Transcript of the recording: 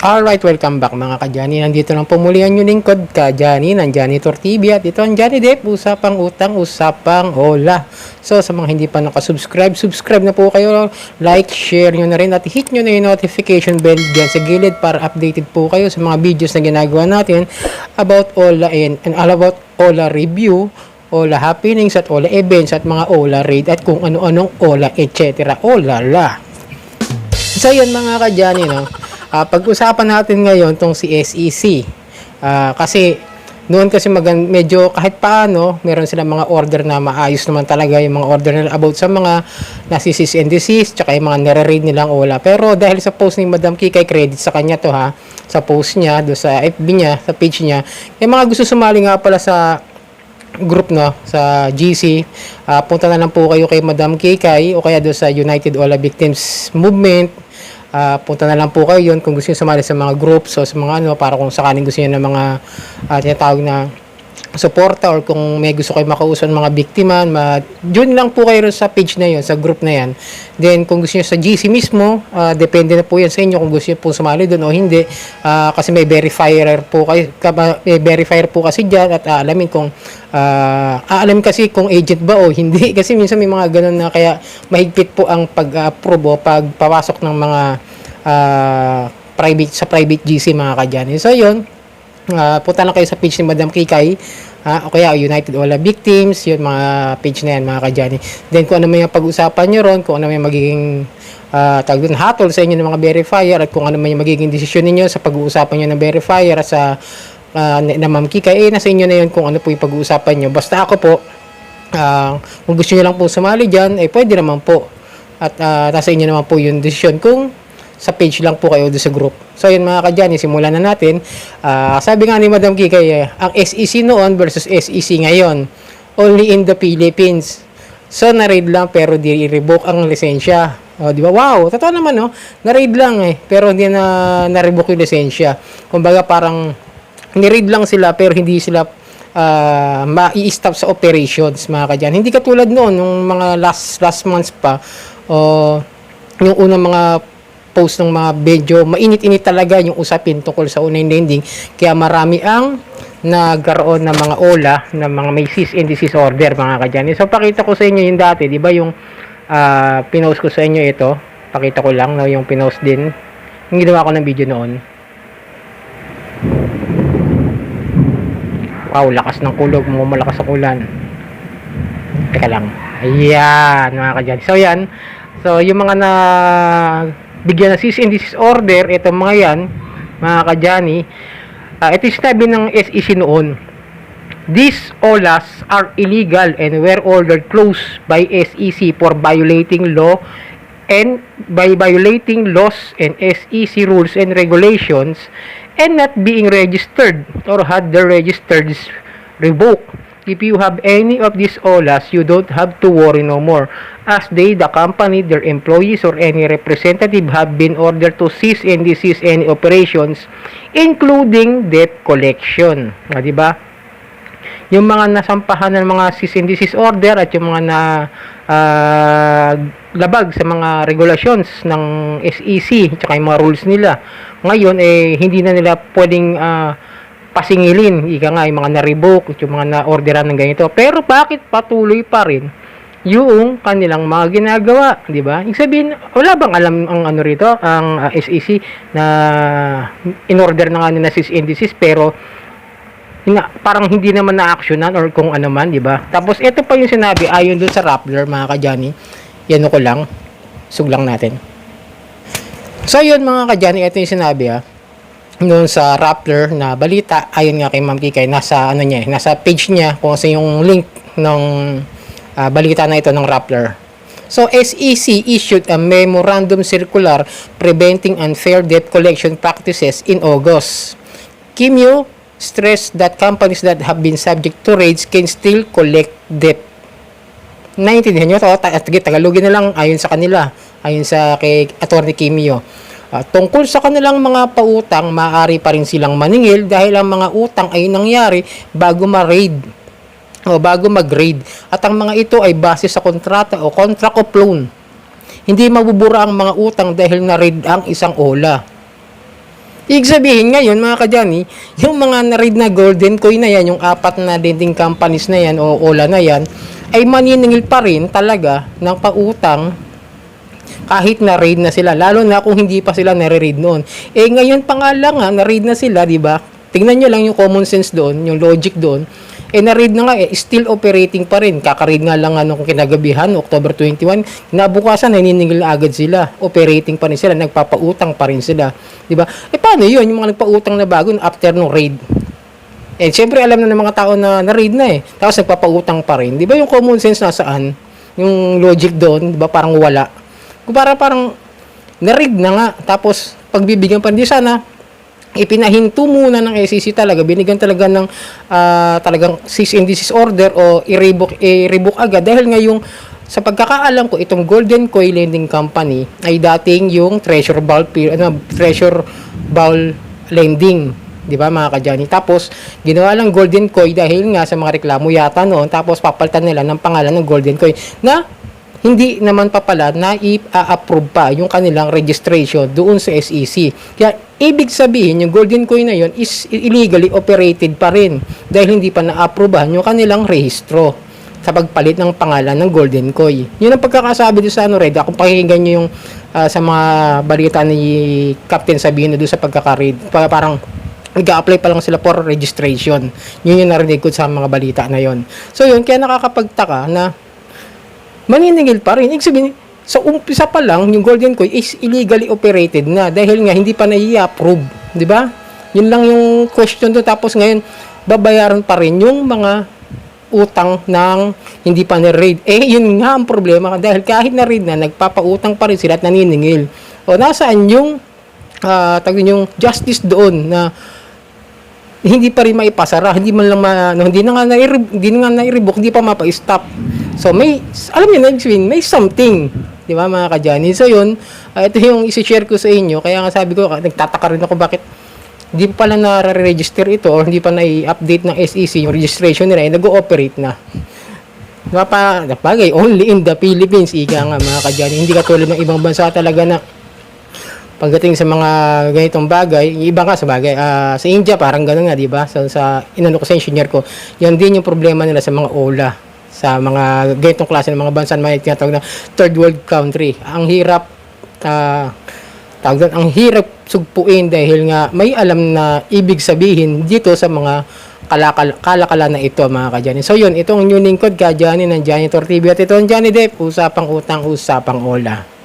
Alright, welcome back mga ka-Johnny. Nandito lang po muli ang yung lingkod ka-Johnny ng Janitor TV at ito ang Johnny Depp, usapang utang, usapang hola. So sa mga hindi pa nakasubscribe, subscribe na po kayo, like, share nyo na rin at hit nyo na yung notification bell dyan sa gilid para updated po kayo sa mga videos na ginagawa natin about hola and all about hola review, hola happenings at hola events at mga hola raid at kung ano-anong hola etc. Hola la. So yun mga ka-Johnny, no? Pag-usapan natin ngayon tong si SEC. Kasi noon kasi medyo kahit paano, meron silang mga order na maayos naman talaga yung mga order nila about sa mga nasisis and desist, tsaka yung mga nare-read nilang ola. Pero dahil sa post ni Madam Kikay, credit sa kanya to ha, sa post niya, do sa FB niya, sa page niya, yung mga gusto sumali nga pala sa group no sa GC, punta na lang po kayo kay Madam Kikay o kaya do sa United Ola Victims Movement. Punta na lang po kayo yun kung gusto nyo sumali sa mga groups o sa mga ano, para kung sakaling gusto nyo ng mga tinatawag na suporta or kung may gusto kayo makausap ng mga biktima, join lang po kayo sa page na yun, sa group na yan. Then kung gusto nyo sa GC mismo, depende na po yan sa inyo kung gusto nyo po sumali doon o hindi, kasi may verifier po kasi dyan at aalamin kung aalamin kasi kung agent ba o hindi kasi minsan may mga ganun na kaya mahigpit po ang pag-approve o pagpapasok ng mga private GC mga ka-Johnny. So yun, punta lang kayo sa page ni Madam Kikay, o kaya United Ola Victims, yun mga page na yan mga ka-Johnny. Then kung ano may pag-usapan nyo ron, kung ano may magiging hatol sa inyo ng mga verifier at kung ano may magiging desisyon ninyo sa pag-uusapan nyo ng verifier at sa na Ma'am Kikay, nasa inyo na yun kung ano po yung pag-uusapan nyo. Basta ako po, kung gusto nyo lang po sumali dyan, pwede naman po. At nasa inyo naman po yung desisyon kung sa page lang po kayo doon sa group. So yun mga ka-Johnny, simulan na natin. Sabi nga ni Madam Kikay, ang SEC noon versus SEC ngayon, only in the Philippines. So na-raid lang pero di revoke ang lisensya. Di ba? Wow, totoo naman no. Na-raid lang pero hindi na-revoke yung lisensya. Kumbaga parang ni-raid lang sila pero hindi sila ma-i-stop sa operations mga ka-Johnny. Hindi katulad noon nung mga last months pa o yung unang mga post ng mga video, mainit-init talaga yung usapin tungkol sa online lending. Kaya marami ang nagkaroon ng mga ola, ng mga may cease and desist order mga ka-Johnny. So pakita ko sa inyo yung dati, di ba yung pinost ko sa inyo ito, pakita ko lang, no, yung pinost din, yung ginawa ko ng video noon. Wow, lakas ng kulog, malakas sa ulan. Teka lang. Ayan, mga ka-Johnny. So yan, so yung mga na bigyan na cease and desist order, ito mga yan, mga ka-Johnny, ito yung sinabi ng SEC noon. These OLAs are illegal and were ordered closed by SEC for violating law and by violating laws and SEC rules and regulations and not being registered or had their registers revoked. If you have any of these OLAs, you don't have to worry no more, as they, the company, their employees, or any representative have been ordered to cease and desist any operations, including debt collection. Diba? Yung mga nasampahan ng mga cease and desist order at yung mga labag sa mga regulations ng SEC, tsaka yung mga rules nila, ngayon, hindi na nila pwedeng pasingilin, ika nga yung mga na-revoke, yung mga na-orderan ng ganito. Pero bakit patuloy pa rin yung kanilang mga ginagawa, di ba? Ibig sabihin, wala bang alam ang ano rito, ang SEC na in-order na nga nila cease and desist pero parang hindi naman na-actionan or kung ano man, di ba? Tapos ito pa yung sinabi ayon dun sa Rappler, mga ka-Johnny. Yan ko lang, suglang natin. So yun mga ka-Johnny, ito yung sinabi noon sa Rappler na balita, ayon nga kay Ma'am Kikay, nasa nasa page niya kung sa yung link ng balita na ito ng Rappler. So SEC issued a memorandum circular preventing unfair debt collection practices in August. Kimyo stressed that companies that have been subject to raids can still collect debt. Naintindihan nyo ito? Tagalogin na lang ayon sa kanila, ayon sa kay Attorney Kimyo. Tungkol sa kanilang mga pautang, maaari pa rin silang maningil dahil ang mga utang ay nangyari bago ma-raid o bago mag-raid at ang mga ito ay base sa kontrata o contract of loan. Hindi mabubura ang mga utang dahil na-raid ang isang OLA. Ibig sabihin ngayon mga kadyani, yung mga na-read na golden coin na yan, yung apat na lending companies na yan o OLA na yan, ay maniningil pa rin talaga ng pautang kahit na-raid na sila, lalo na kung hindi pa sila nare-raid noon. Ngayon pa nga lang na-raid na sila, di ba? Tingnan nyo lang yung common sense doon, yung logic doon. Na-raid na nga, still operating pa rin. Kaka-raid nga lang kung kinagabihan, October 21, nabukasan, naniningil na agad sila. Operating pa rin sila, nagpapautang pa rin sila. Di ba? Paano yun, yung mga nagpautang na bago after no raid? Siyempre alam na ng mga tao na na-raid na tapos nagpapautang pa rin. Di ba yung common sense nasaan? Yung logic doon, di ba parang wala? Parang na-rig na nga, tapos pagbibigyan pa, di sana ipinahinto muna ng SEC talaga, binigyan talaga ng talagang cease and desist order o i-revoke agad, dahil nga yung sa pagkakaalam ko, itong Golden Coin Lending Company ay dating yung Treasure Bowl Lending, di ba mga kadyani? Tapos ginawa lang Golden Coin dahil nga sa mga reklamo yata noon, tapos papalitan nila ng pangalan ng Golden Coin na hindi naman pa pala na i-approve pa yung kanilang registration doon sa SEC. Kaya ibig sabihin yung Golden Coin na yon is illegally operated pa rin dahil hindi pa na-approvehan yung kanilang rehistro sa pagpalit ng pangalan ng Golden Coin. Yun ang pagkakasabi doon sa Red. Kung pakinggan nyo yung sa mga balita ni Captain Sabino doon sa pagkakaread, parang nag-a-apply pa lang sila for registration. Yun yung narinig ko sa mga balita na yon. So yun, kaya nakakapagtaka na maniningil pa rin. Ibig sabihin, sa umpisa pa lang, yung Golden Coin is illegally operated na dahil nga hindi pa na-i-approve. Di ba? Yun lang yung question doon. Tapos ngayon, babayaran pa rin yung mga utang ng hindi pa na-raid. Yun nga ang problema. Dahil kahit na-raid na, nagpapautang pa rin sila at naniningil. O nasaan yung yung justice doon na hindi pa rin maipasara, hindi man lang hindi na nga na-revoke, hindi pa mapa-stop. So may, alam niyo na, may something, di ba mga kadyani? So yun, ito yung isi-share ko sa inyo, kaya nga sabi ko, nagtataka rin ako bakit hindi pa pala na-register ito or hindi pa na-i-update ng SEC yung registration nila, nag-ooperate na. Diba pa, bagay, only in the Philippines, ika nga mga kadyani, hindi katulad ng ibang bansa talaga na pagdating sa mga ganitong bagay, iba nga sa bagay, sa India parang gano'n nga, di ba? So, sa inano ko sa engineer ko, yan din yung problema nila sa mga OLA, sa mga ganitong klase ng mga bansa na may tinatawag na third world country. Ang hirap ang hirap sugpuin dahil nga may alam na ibig sabihin dito sa mga kalakala na ito mga kadyani. So yun, itong new lingkod kadyani ng Janitor TV at ito ang Johnny Depp, usapang utang, usapang OLA.